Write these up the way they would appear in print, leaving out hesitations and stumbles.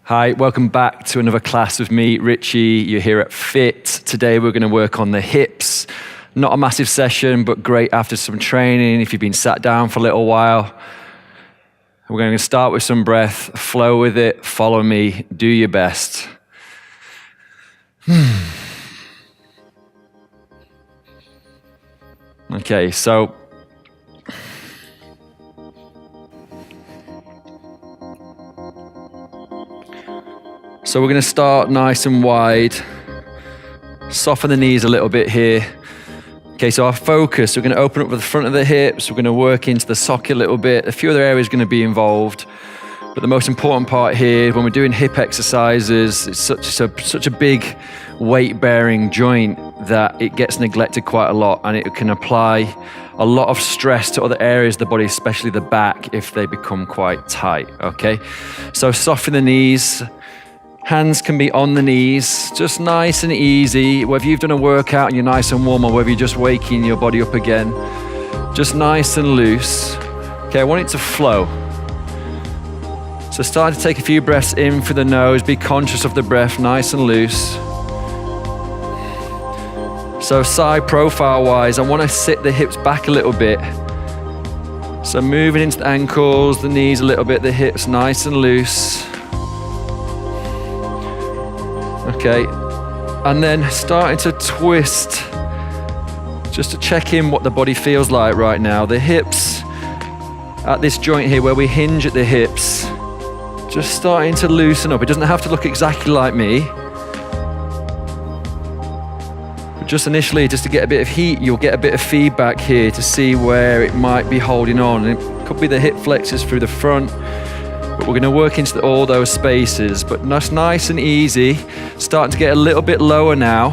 Hi, welcome back to another class with me, Richie. You're here at Fiit. Today we're going to work on the hips. Not a massive session, but great after some training if you've been sat down for a little while. We're going to start with some breath, flow with it, follow me, do your best. Okay, so we're going to start nice and wide. Soften the knees a little bit here. Okay, so our focus, we're going to open up with the front of the hips. We're going to work into the socket a little bit. A few other areas are going to be involved. But the most important part here, when we're doing hip exercises, it's such a big weight-bearing joint that it gets neglected quite a lot, and it can apply a lot of stress to other areas of the body, especially the back, if they become quite tight, okay? So soften the knees. Hands can be on the knees, just nice and easy. Whether you've done a workout and you're nice and warm, or whether you're just waking your body up again, just nice and loose. Okay, I want it to flow. So start to take a few breaths in through the nose. Be conscious of the breath, nice and loose. So side profile-wise, I want to sit the hips back a little bit. So moving into the ankles, the knees a little bit, the hips nice and loose. Okay, and then starting to twist, just to check in what the body feels like right now. The hips, at this joint here where we hinge at the hips, just starting to loosen up. It doesn't have to look exactly like me. But just initially, just to get a bit of heat, you'll get a bit of feedback here to see where it might be holding on. It could be the hip flexors through the front, but we're going to work into all those spaces, but that's nice and easy. Starting to get a little bit lower now.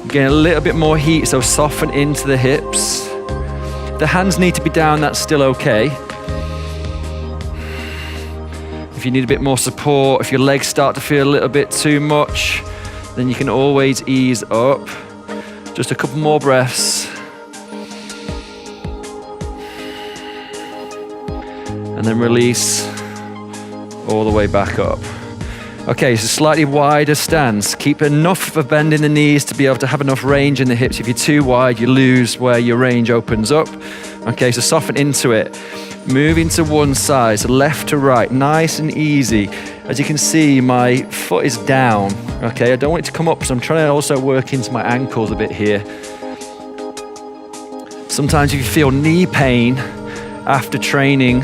Getting a little bit more heat, so soften into the hips. The hands need to be down, that's still okay. If you need a bit more support, if your legs start to feel a little bit too much, then you can always ease up. Just a couple more breaths. And then release all the way back up. Okay, so slightly wider stance. Keep enough of a bend in the knees to be able to have enough range in the hips. If you're too wide, you lose where your range opens up. Okay, so soften into it. Moving to one side, so left to right, nice and easy. As you can see, my foot is down. Okay, I don't want it to come up, so I'm trying to also work into my ankles a bit here. Sometimes if you feel knee pain after training,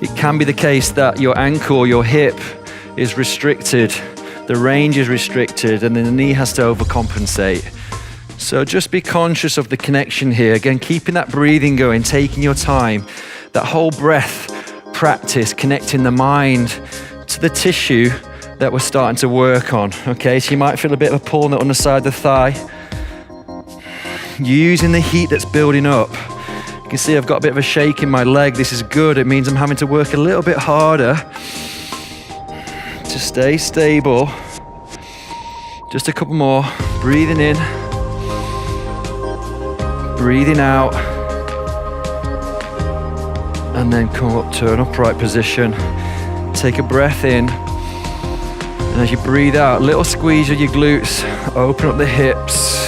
it can be the case that your ankle, your hip is restricted, the range is restricted, and then the knee has to overcompensate. So just be conscious of the connection here. Again, keeping that breathing going, taking your time, that whole breath practice, connecting the mind to the tissue that we're starting to work on. Okay, so you might feel a bit of a pull on the underside of the thigh. Using the heat that's building up. You can see I've got a bit of a shake in my leg. This is good. It means I'm having to work a little bit harder to stay stable. Just a couple more. Breathing in. Breathing out. And then come up to an upright position. Take a breath in. And as you breathe out, a little squeeze of your glutes. Open up the hips.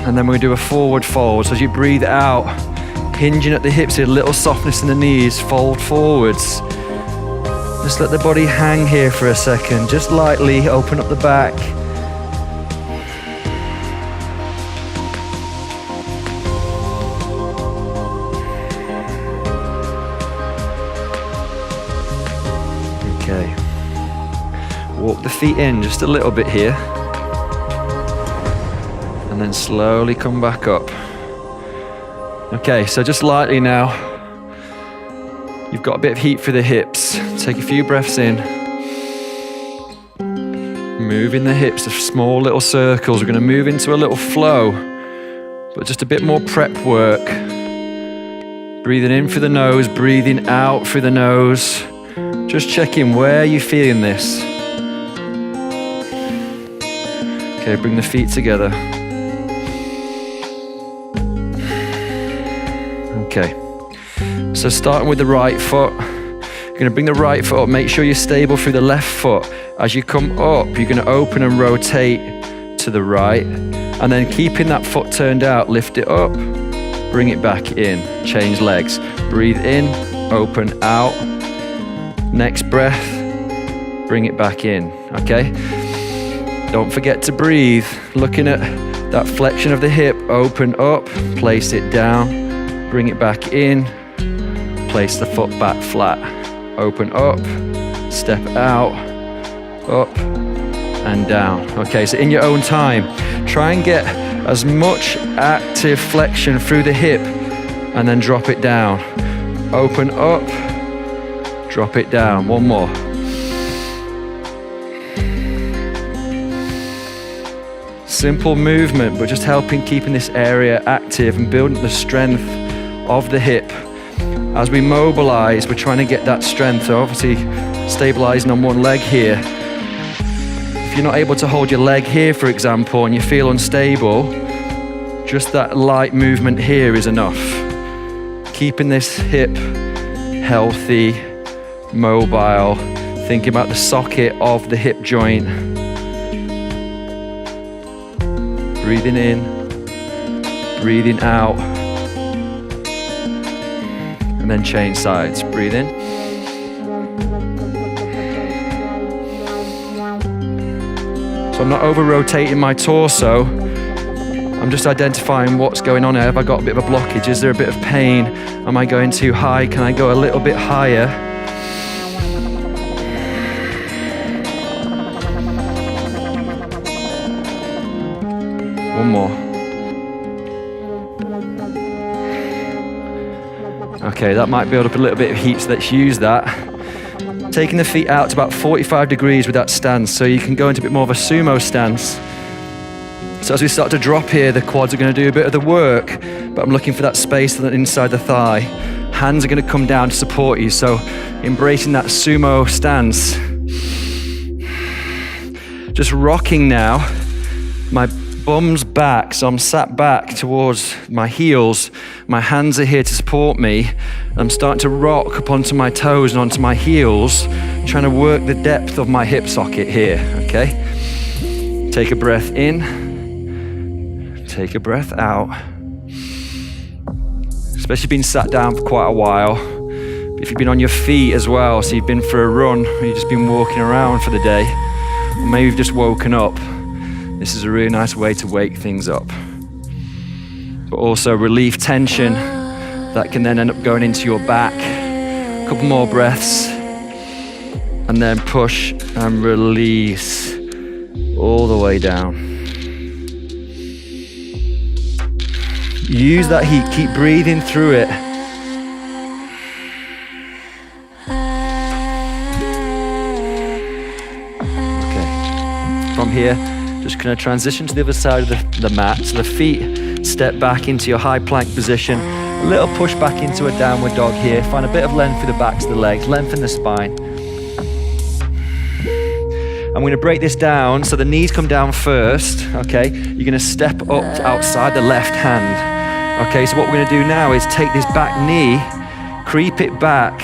And then we do a forward fold. So as you breathe out, hinging at the hips here, a little softness in the knees, fold forwards. Just let the body hang here for a second. Just lightly open up the back. Okay. Walk the feet in just a little bit here. And then slowly come back up. Okay, so just lightly now. You've got a bit of heat for the hips. Take a few breaths in. Moving the hips to small little circles. We're going to move into a little flow, but just a bit more prep work. Breathing in through the nose, breathing out through the nose. Just checking where you're feeling this. Okay, bring the feet together. Okay. So starting with the right foot, you're gonna bring the right foot up, make sure you're stable through the left foot. As you come up, you're gonna open and rotate to the right, and then keeping that foot turned out, lift it up, bring it back in, change legs. Breathe in, open out. Next breath, bring it back in, okay? Don't forget to breathe. Looking at that flexion of the hip, open up, place it down, bring it back in, place the foot back flat. Open up, step out, up and down. Okay, so in your own time, try and get as much active flexion through the hip and then drop it down. Open up, drop it down. One more. Simple movement, but just helping keeping this area active and building the strength of the hip. As we mobilize, we're trying to get that strength. So obviously stabilizing on one leg here. If you're not able to hold your leg here, for example, and you feel unstable, just that light movement here is enough. Keeping this hip healthy, mobile, thinking about the socket of the hip joint. Breathing in, breathing out, and then change sides. Breathe in. So I'm not over rotating my torso. I'm just identifying what's going on here. Have I got a bit of a blockage? Is there a bit of pain? Am I going too high? Can I go a little bit higher? One more. Okay, that might build up a little bit of heat, so let's use that. Taking the feet out to about 45 degrees with that stance, so you can go into a bit more of a sumo stance. So as we start to drop here, the quads are going to do a bit of the work, but I'm looking for that space inside the thigh. Hands are going to come down to support you, so embracing that sumo stance. Just rocking now. My bum's back, so I'm sat back towards my heels. My hands are here to support me. I'm starting to rock up onto my toes and onto my heels, trying to work the depth of my hip socket here, okay? Take a breath in, take a breath out. Especially being sat down for quite a while. If you've been on your feet as well, so you've been for a run, or you've just been walking around for the day, or maybe you've just woken up, this is a really nice way to wake things up. But also relieve tension that can then end up going into your back. A couple more breaths, and then push and release all the way down. Use that heat, keep breathing through it. Okay, from here, just gonna transition to the other side of the mat. So the feet step back into your high plank position. A little push back into a downward dog here. Find a bit of length through the backs of the legs, lengthen the spine. I'm going to break this down so the knees come down first, okay? You're going to step up outside the left hand, okay? So what we're going to do now is take this back knee, creep it back,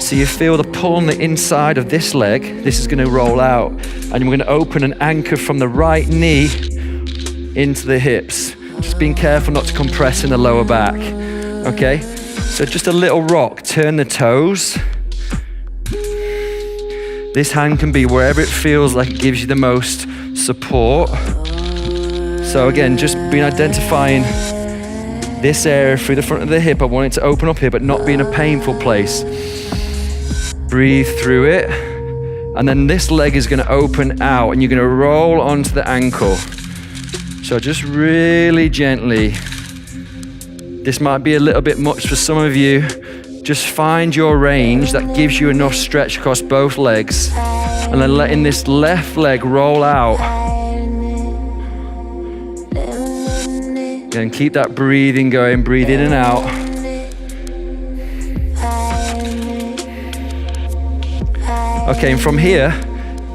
so you feel the pull on the inside of this leg. This is going to roll out, and we're going to open and anchor from the right knee into the hips. Just being careful not to compress in the lower back, okay? So just a little rock, turn the toes. This hand can be wherever it feels like it gives you the most support. So again, just identifying this area through the front of the hip. I want it to open up here, but not be in a painful place. Breathe through it. And then this leg is gonna open out and you're gonna roll onto the ankle. So just really gently. This might be a little bit much for some of you. Just find your range that gives you enough stretch across both legs, and then letting this left leg roll out. Again, keep that breathing going, breathe in and out. Okay, and from here,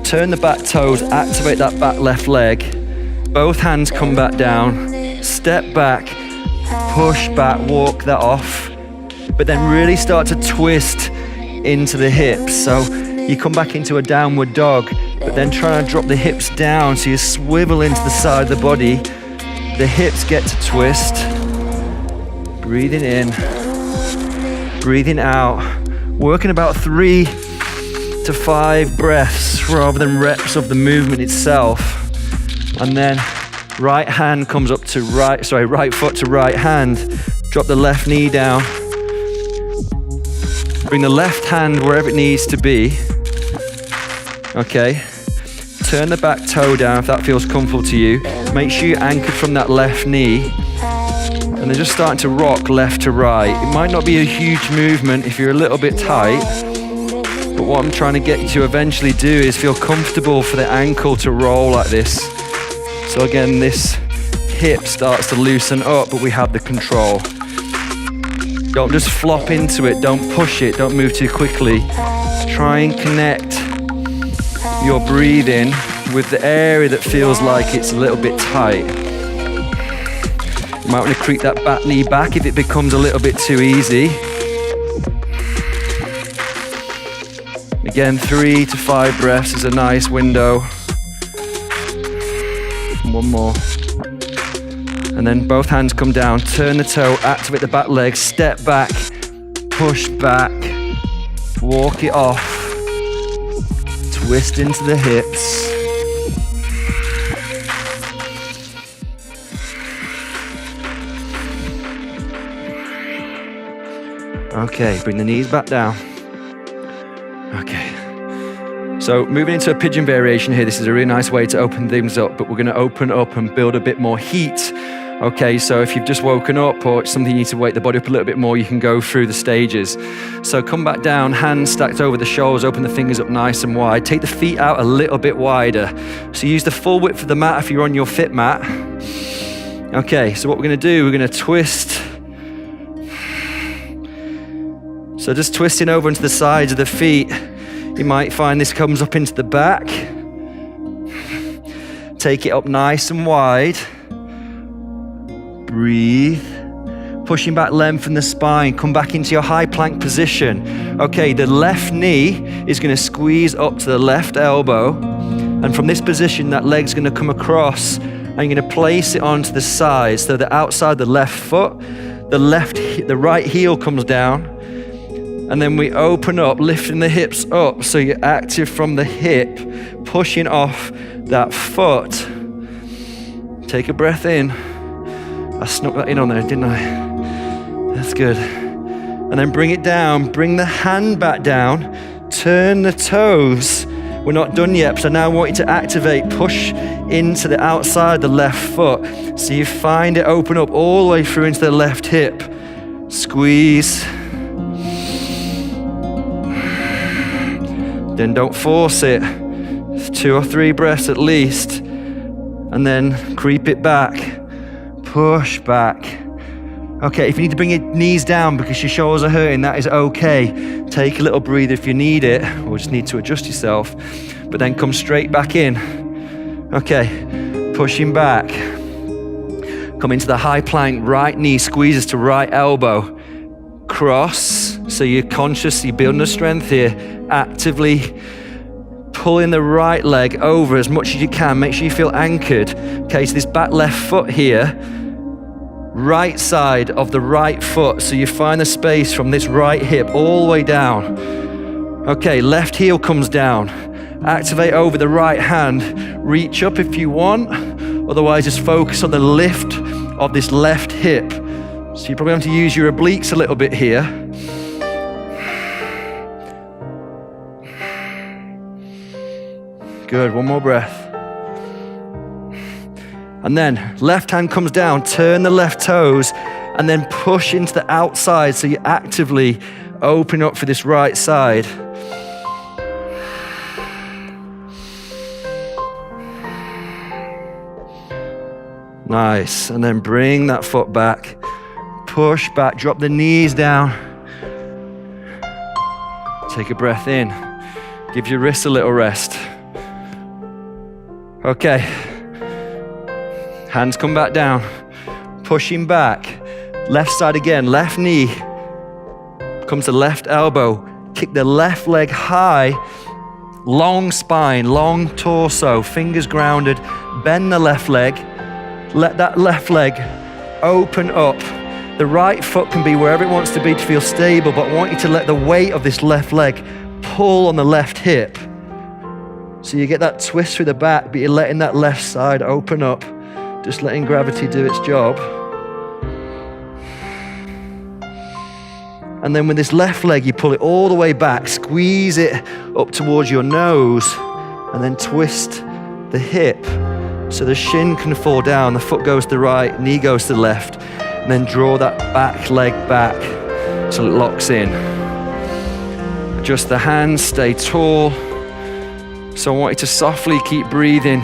turn the back toes, activate that back left leg. Both hands come back down, step back, push back, walk that off. but then really start to twist into the hips. So you come back into a downward dog, but then try to drop the hips down so you swivel into the side of the body. The hips get to twist. Breathing in, breathing out. Working about 3 to 5 breaths rather than reps of the movement itself. And then right hand comes up to right foot to right hand. Drop the left knee down. Bring the left hand wherever it needs to be. Okay. Turn the back toe down if that feels comfortable to you. Make sure you're anchored from that left knee. And then just starting to rock left to right. It might not be a huge movement if you're a little bit tight, but what I'm trying to get you to eventually do is feel comfortable for the ankle to roll like this. So again, this hip starts to loosen up, but we have the control. Don't just flop into it, don't push it, don't move too quickly. Try and connect your breathing with the area that feels like it's a little bit tight. You might want to creep that back knee back if it becomes a little bit too easy. Again, 3 to 5 breaths is a nice window. One more. And then both hands come down, turn the toe, activate the back leg, step back, push back, walk it off, twist into the hips. Okay, bring the knees back down. Okay. So moving into a pigeon variation here, this is a really nice way to open things up, but we're going to open up and build a bit more heat. Okay, so if you've just woken up or it's something you need to wake the body up a little bit more, you can go through the stages. So come back down, hands stacked over the shoulders, open the fingers up nice and wide. Take the feet out a little bit wider. So use the full width of the mat if you're on your Fiit mat. Okay, so what we're going to do, we're going to twist. So just twisting over into the sides of the feet. You might find this comes up into the back. Take it up nice and wide. Breathe. Pushing back, lengthen the spine. Come back into your high plank position. Okay, the left knee is going to squeeze up to the left elbow. And from this position, that leg's going to come across and you're going to place it onto the side. So the outside the left foot, the right heel comes down. And then we open up, lifting the hips up so you're active from the hip, pushing off that foot. Take a breath in. I snuck that in on there, didn't I? That's good. And then bring it down, bring the hand back down, turn the toes. We're not done yet, so now I want you to activate, push into the outside the left foot. So you find it open up all the way through into the left hip. Squeeze. Then don't force it. 2 or 3 breaths at least. And then creep it back. Push back. Okay, if you need to bring your knees down because your shoulders are hurting, that is okay. Take a little breather if you need it, or just need to adjust yourself. But then come straight back in. Okay, pushing back. Come into the high plank, right knee squeezes to right elbow. Cross, so you're conscious, you're building the strength here. Actively pulling the right leg over as much as you can. Make sure you feel anchored. Okay, so this back left foot here, right side of the right foot. So you find the space from this right hip all the way down. Okay, left heel comes down. Activate over the right hand. Reach up if you want. Otherwise, just focus on the lift of this left hip. So you probably have to use your obliques a little bit here. Good, one more breath. And then left hand comes down, turn the left toes, and then push into the outside so you actively open up for this right side. Nice, and then bring that foot back, push back, drop the knees down. Take a breath in, give your wrists a little rest. Okay, hands come back down, pushing back, left side again, left knee, Come to left elbow, kick the left leg high, long spine, long torso, fingers grounded, bend the left leg, let that left leg open up. The right foot can be wherever it wants to be to feel stable, but I want you to let the weight of this left leg pull on the left hip. So you get that twist through the back, but you're letting that left side open up, just letting gravity do its job. And then with this left leg, you pull it all the way back, squeeze it up towards your nose, and then twist the hip so the shin can fall down, the foot goes to the right, knee goes to the left, and then draw that back leg back till it locks in. Adjust the hands, stay tall. So I want you to softly keep breathing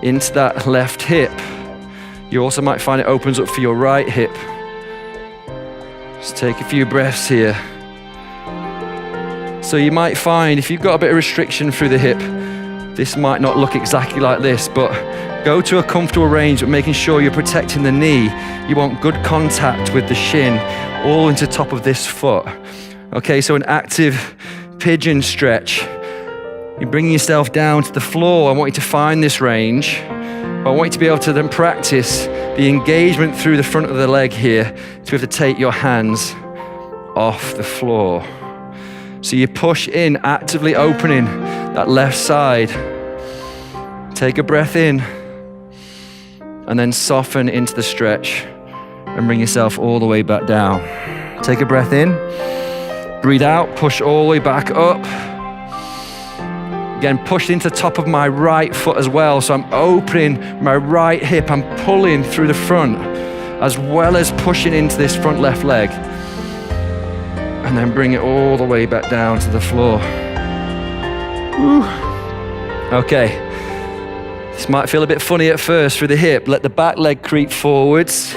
into that left hip. You also might find it opens up for your right hip. Just take a few breaths here. So you might find if you've got a bit of restriction through the hip, this might not look exactly like this, but go to a comfortable range, but making sure you're protecting the knee. You want good contact with the shin, all into the top of this foot. Okay, so an active pigeon stretch. You're bringing yourself down to the floor. I want you to find this range. I want you to be able to then practice the engagement through the front of the leg here to be able to take your hands off the floor. So you push in, actively opening that left side. Take a breath in and then soften into the stretch and bring yourself all the way back down. Take a breath in, breathe out, push all the way back up. Again, push into the top of my right foot as well. So I'm opening my right hip. I'm pulling through the front as well as pushing into this front left leg. And then bring it all the way back down to the floor. Woo. Okay. This might feel a bit funny at first through the hip. Let the back leg creep forwards.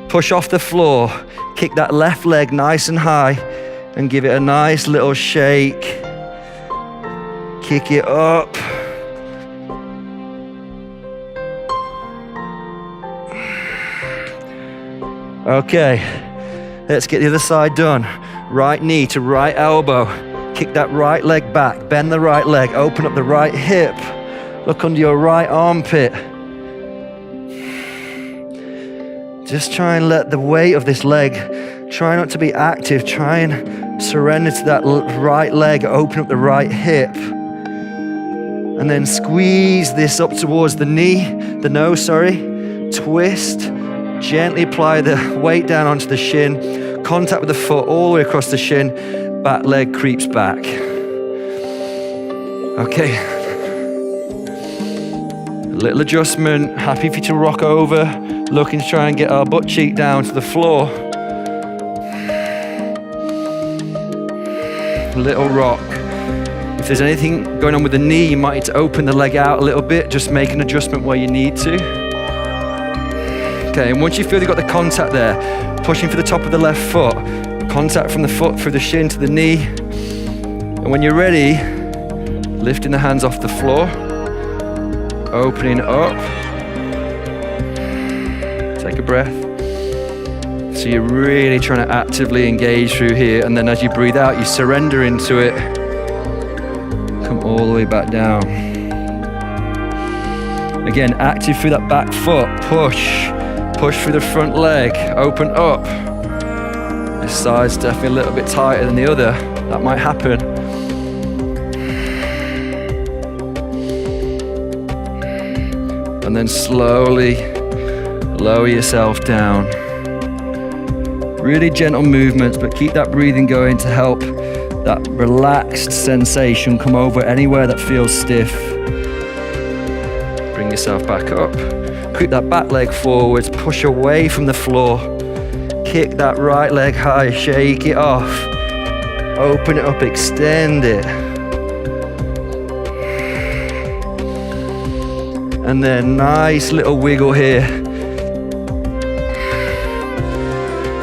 Push off the floor. Kick that left leg nice and high and give it a nice little shake. Kick it up. Okay, let's get the other side done. Right knee to right elbow. Kick that right leg back, bend the right leg, open up the right hip. Look under your right armpit. Just try and let the weight of this leg, try not to be active, try and surrender to that right leg, open up the right hip. And then squeeze this up towards the knee, the nose, twist, gently apply the weight down onto the shin, contact with the foot all the way across the shin, back leg creeps back. Okay. A little adjustment, happy for you to rock over, looking to try and get our butt cheek down to the floor. Little rock. If there's anything going on with the knee, you might need to open the leg out a little bit, just make an adjustment where you need to. Okay, and once you feel you've got the contact there, pushing for the top of the left foot, contact from the foot through the shin to the knee. And when you're ready, lifting the hands off the floor, opening up. Take a breath. So you're really trying to actively engage through here, and then as you breathe out, you surrender into it. Come all the way back down. Again, active through that back foot. Push through the front leg. Open up. This side's definitely a little bit tighter than the other. That might happen. And then slowly lower yourself down. Really gentle movements, but keep that breathing going to help that relaxed sensation come over anywhere that feels stiff. Bring yourself back up. Creep that back leg forwards, push away from the floor. Kick that right leg high, shake it off. Open it up, extend it. And then nice little wiggle here.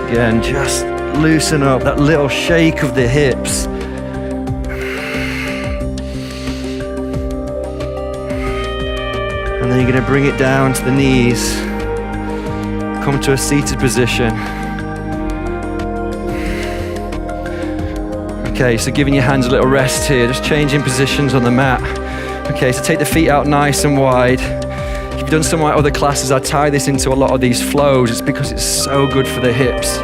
Again, just loosen up, that little shake of the hips. And then you're going to bring it down to the knees. Come to a seated position. Okay, so giving your hands a little rest here, just changing positions on the mat. Okay, so take the feet out nice and wide. If you've done some of my other classes, I tie this into a lot of these flows. It's because it's so good for the hips.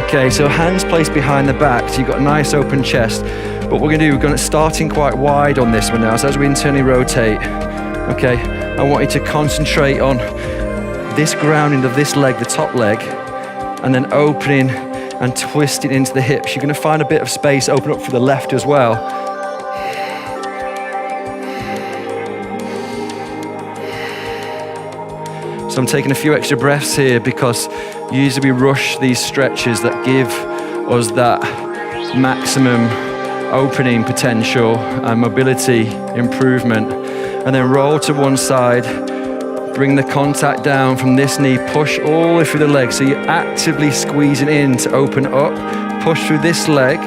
Okay, so hands placed behind the back, so you've got a nice open chest. What we're gonna do, we're gonna starting quite wide on this one now, so as we internally rotate, okay, I want you to concentrate on this grounding of this leg, the top leg, and then opening and twisting into the hips. You're gonna find a bit of space open up for the left as well. So I'm taking a few extra breaths here because usually we rush these stretches that give us that maximum opening potential and mobility improvement. And then roll to one side, bring the contact down from this knee, push all the way through the leg. So you're actively squeezing in to open up, push through this leg.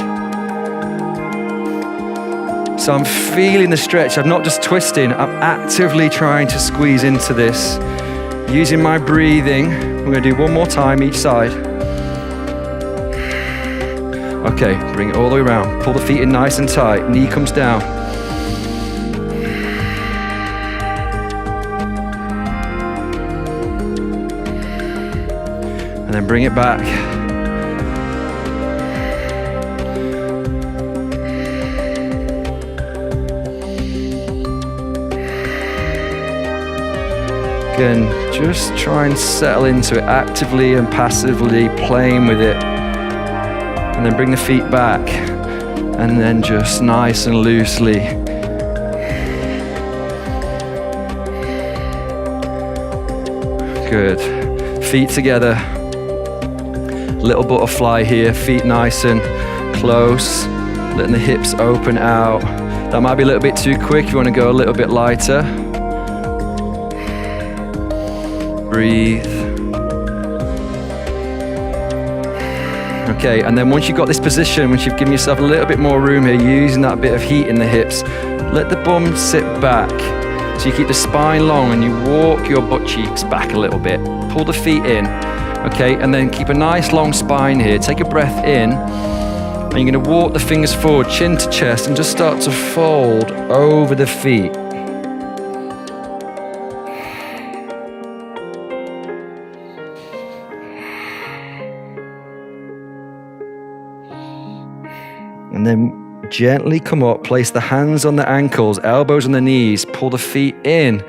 So I'm feeling the stretch. I'm not just twisting, I'm actively trying to squeeze into this. Using my breathing, we're gonna do one more time each side. Okay, bring it all the way around. Pull the feet in nice and tight, knee comes down. And then bring it back. Again, just try and settle into it, actively and passively playing with it. And then bring the feet back. And then just nice and loosely. Good. Feet together. Little butterfly here, feet nice and close, letting the hips open out. That might be a little bit too quick if you want to go a little bit lighter. Breathe. Okay, and then once you've got this position, once you've given yourself a little bit more room here, using that bit of heat in the hips, let the bum sit back. So you keep the spine long and you walk your butt cheeks back a little bit. Pull the feet in. Okay, and then keep a nice long spine here. Take a breath in, and you're gonna walk the fingers forward, chin to chest, and just start to fold over the feet. And then gently come up, place the hands on the ankles, elbows on the knees, pull the feet in.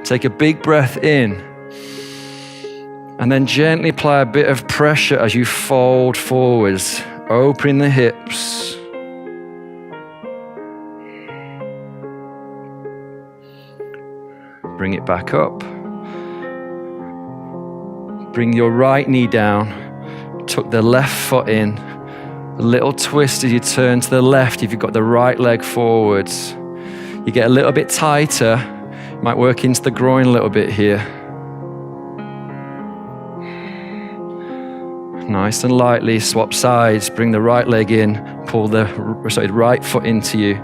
Take a big breath in. And then gently apply a bit of pressure as you fold forwards, opening the hips. Bring it back up. Bring your right knee down, tuck the left foot in. A little twist as you turn to the left if you've got the right leg forwards. You get a little bit tighter, you might work into the groin a little bit here. Nice and lightly, swap sides, bring the right leg in, pull the right foot into you.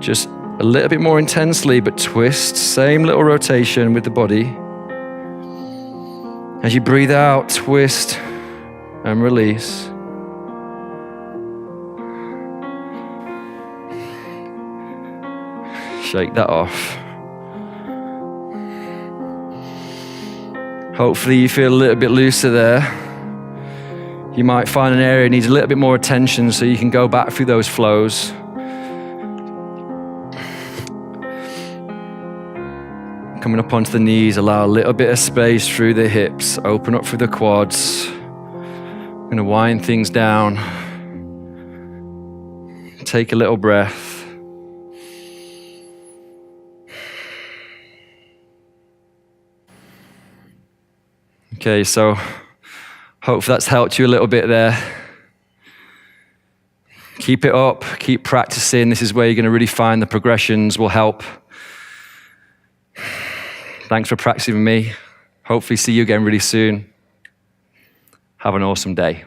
Just a little bit more intensely, but twist, same little rotation with the body. As you breathe out, twist and release. Shake that off. Hopefully you feel a little bit looser there. You might find an area that needs a little bit more attention so you can go back through those flows. Coming up onto the knees, allow a little bit of space through the hips, open up through the quads. I'm going to wind things down. Take a little breath. Okay, so hopefully that's helped you a little bit there. Keep it up, keep practicing. This is where you're going to really find the progressions will help. Thanks for practicing with me. Hopefully see you again really soon. Have an awesome day.